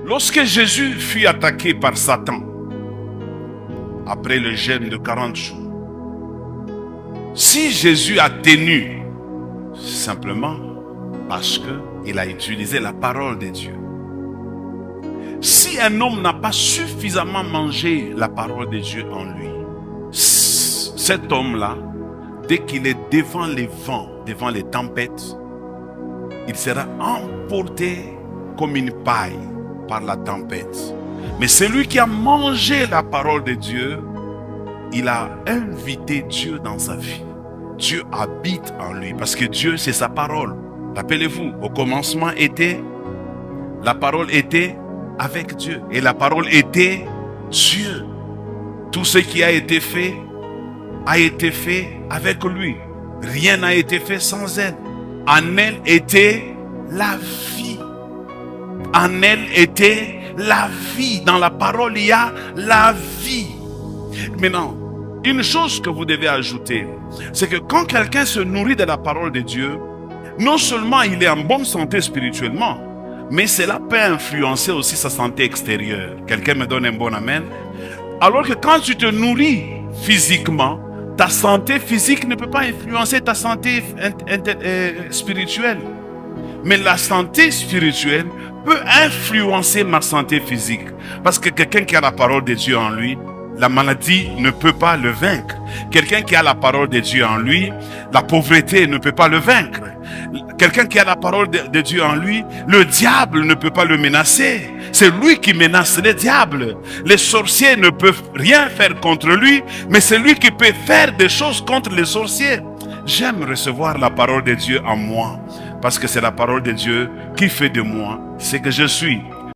Lorsque Jésus fut attaqué par Satan, après le jeûne de 40 jours, si Jésus a tenu, simplement parce qu'il a utilisé la parole de Dieu. Si un homme n'a pas suffisamment mangé la parole de Dieu en lui, cet homme-là, dès qu'il est devant les vents, devant les tempêtes, il sera emporté comme une paille par la tempête. Mais celui qui a mangé la parole de Dieu, il a invité Dieu dans sa vie. Dieu habite en lui parce que Dieu, c'est sa parole. Rappelez-vous, au commencement était, la parole était avec Dieu et la parole était Dieu. Tout ce qui a été fait avec lui. Rien n'a été fait sans elle. En elle était la vie. En elle était la vie. Dans la parole, il y a la vie. Maintenant, une chose que vous devez ajouter, c'est que quand quelqu'un se nourrit de la parole de Dieu, non seulement il est en bonne santé spirituellement, mais cela peut influencer aussi sa santé extérieure. Quelqu'un me donne un bon amen? Alors que quand tu te nourris physiquement, ta santé physique ne peut pas influencer ta santé spirituelle. Mais la santé spirituelle peut influencer ma santé physique. Parce que quelqu'un qui a la parole de Dieu en lui, la maladie ne peut pas le vaincre. Quelqu'un qui a la parole de Dieu en lui, la pauvreté ne peut pas le vaincre. Quelqu'un qui a la parole de Dieu en lui, le diable ne peut pas le menacer. C'est lui qui menace le diable. Les sorciers ne peuvent rien faire contre lui, mais c'est lui qui peut faire des choses contre les sorciers. J'aime recevoir la parole de Dieu en moi, parce que c'est la parole de Dieu qui fait de moi ce que je suis.